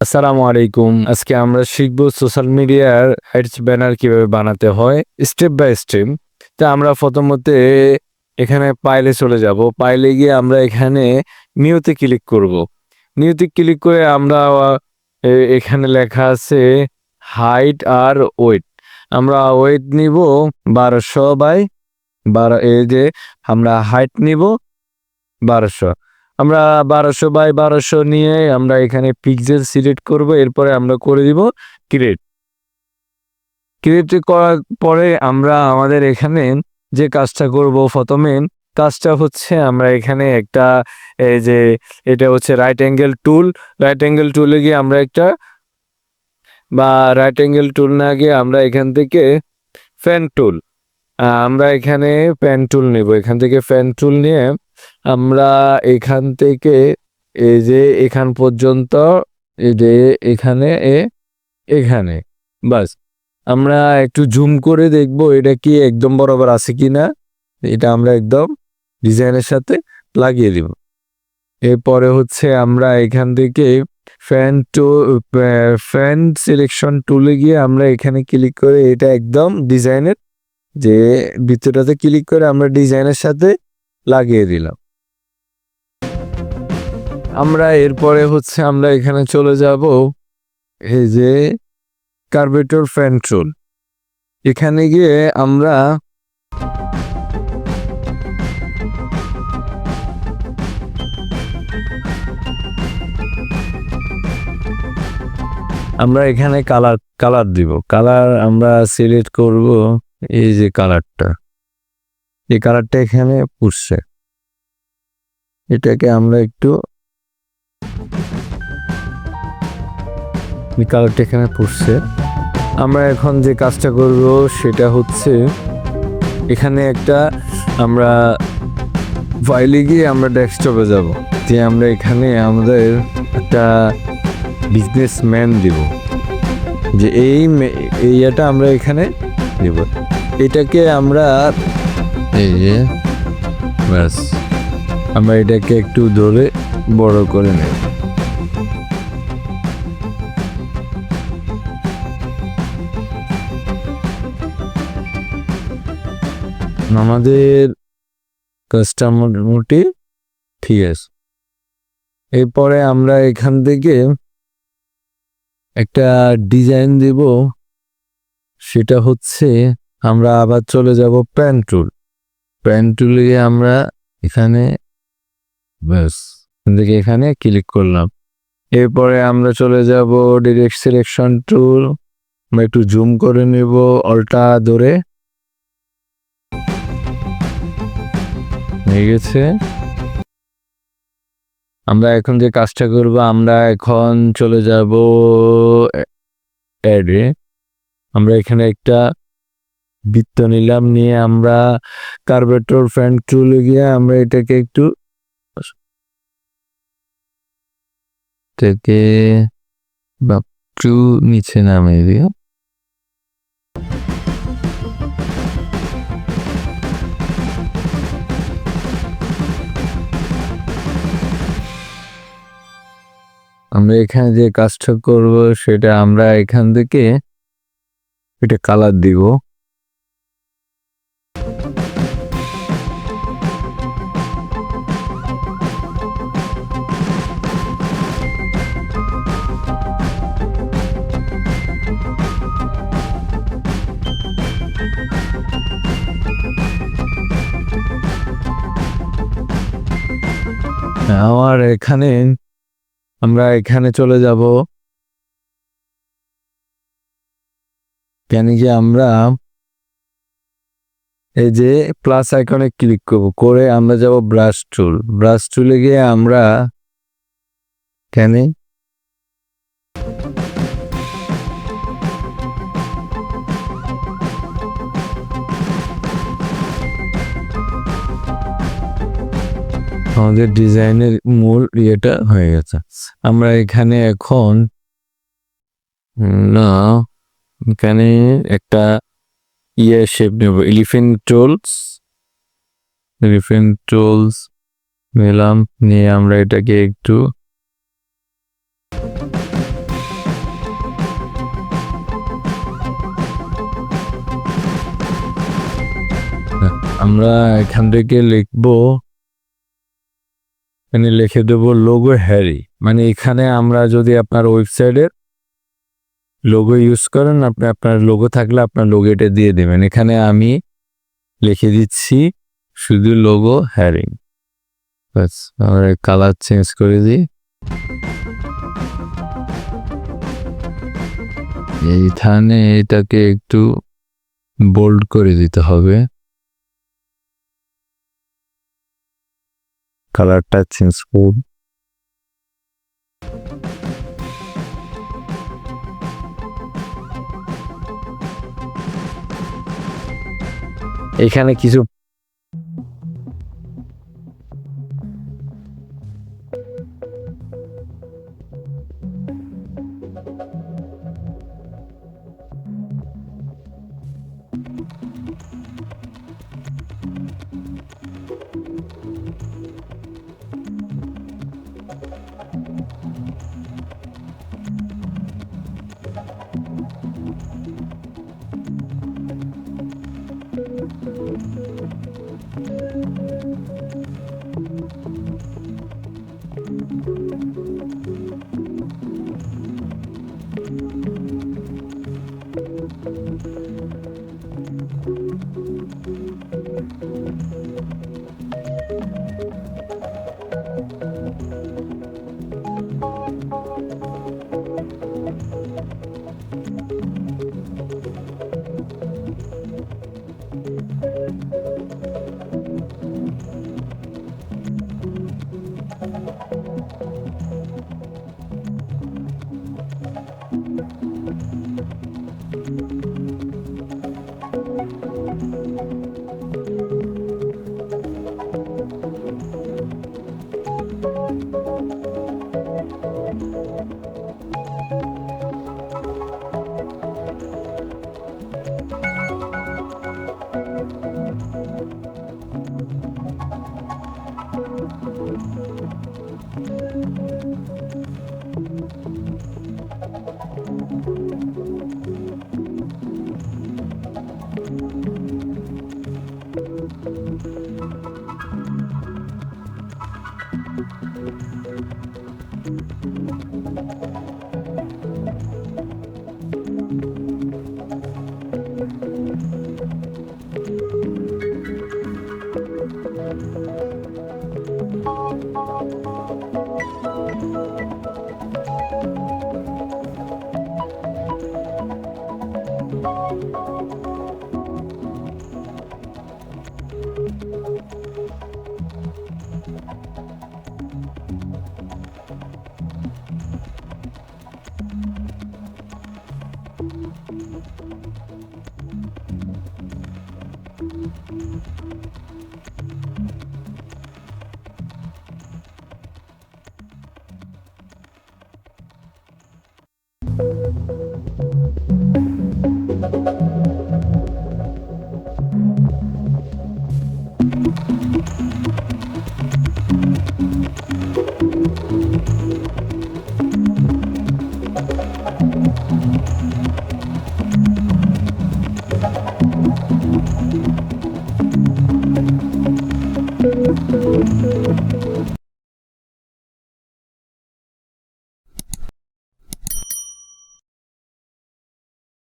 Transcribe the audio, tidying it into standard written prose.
আসসালামু আলাইকুম। আজকে আমরা শিখব সোশ্যাল মিডিয়ার অ্যাডস ব্যানার কিভাবে বানাতে হয় স্টেপ বাই স্টেপ। তা আমরা প্রথমতে এখানে পাইলে চলে যাব। পাইলে গিয়ে আমরা এখানে নিউতে ক্লিক করব। নিউতে ক্লিক করে আমরা এখানে লেখা আছে হাইট আর ওয়েট। আমরা ওয়েট নিব 1200 বাই 12। এই যে আমরা হাইট নিব 1200। আমরা 1200 বাই 1200 নিয়ে আমরা এখানে পিক্সেল সিলেক্ট করব। এরপরে আমরা করে দিব ক্রিয়েট। ক্রিয়েট করার পরে আমরা আমাদের এখানে যে কাজটা করব, প্রথমে কাজটা হচ্ছে আমরা এখানে একটা এই যে এটা হচ্ছে রাইট অ্যাঙ্গেল টুল। রাইট অ্যাঙ্গেল টুলে গিয়ে আমরা একটা রাইট অ্যাঙ্গেল টুল না গিয়ে আমরা এখান থেকে ফ্যান টুল, আমরা এখানে ফ্যান টুল নেব। এখান থেকে ফ্যান টুল নিয়ে আমরা এখান থেকে এই যে এখান পর্যন্ত এই যে এখানে বাস আমরা একটু জুম করে দেখব এটা কি একদম বরাবর আছে কিনা। এটা আমরা একদম ডিজাইনের সাথে লাগিয়ে দিব। এরপরে হচ্ছে আমরা এখান থেকে ফ্যান সিলেকশন টুলে গিয়ে আমরা এখানে ক্লিক করে এটা একদম ডিজাইনের যে ভিতরটাতে ক্লিক করে আমরা ডিজাইনের সাথে লাগিয়ে দিলাম। আমরা এরপরে হচ্ছে আমরা এখানে চলে যাব এই যে কার্বেটর ফ্যান টুল। এখানে গিয়ে আমরা এখানে কালার দিব। কালার আমরা সিলেক্ট করব এই যে কালারটা, এই কালারটা এখানে পুষছে, এটাকে আমরা একটু কালারটা এখানে পুষছে। আমরা এখন যে কাজটা করব সেটা হচ্ছে এখানে একটা আমরা ফাইলে গিয়ে আমরা ডেস্কটপে যাব, যে আমরা এখানে আমাদের একটা বিজনেসম্যান দিব, যে এইটা আমরা এখানে দিব। এটাকে আমরা এই যে ব্যাস আমরা এটাকে একটু ধরে বড় করে নেব। আমাদের কাজটা মোটামুটি ঠিক আছে। এরপরে আমরা এখান থেকে একটা ডিজাইন দিব, সেটা হচ্ছে আমরা আবার চলে যাব প্যান টুল। প্যান টুলে আমরা এখানে ব্যাস থেকে এখানে ক্লিক করলাম। এরপরে আমরা চলে যাব ডিরেক্ট সিলেকশন টুল। আমরা একটু জুম করে নেব অল্টা ধরে, হয়ে গেছে। আমরা এখন যে কাজটা করব, আমরা এখন চলে যাব অ্যাডে। আমরা এখানে একটা বৃত্ত নিলাম, নিয়ে আমরা কার্বেটর ফ্যান টুলে গিয়ে আমরা এটাকে একটু নিচে নামিয়ে দিও। আমরা এখানে যে কাজটা করব সেটা আমরা এখান থেকে এটা কালার দিব। আমার এখানে আমরা এখানে চলে যাব, কেন কি আমরা এই যে প্লাস আইকনে ক্লিক করব, করে আমরা যাব ব্রাশ টুল। ব্রাশ টুলে গিয়ে আমরা কেন আমাদের ডিজাইনের মূল ইয়েটা হয়ে গেছে। আমরা এখানে এখন না এখানে একটা শেপ নেব, এলিফ্যান্ট টুলস নিলাম, নিয়ে আমরা এটাকে একটু আমরা এখান থেকে লিখবো, মানে লিখে দেবো লোগো হ্যারি। মানে এখানে আমরা যদি আপনার ওয়েবসাইটের লোগো ইউজ করেন, আপনি আপনার লোগো থাকলে আপনার লোগো এটা দিয়ে দেবেন। এখানে আমি লিখে দিচ্ছি শুধু লোগো হ্যারিং। বাস, আমরা কালার চেঞ্জ করে দিই। এইখানে এটাকে একটু বোল্ড করে দিতে হবে, কালারটা চেঞ্জ করুন। এখানে কিছু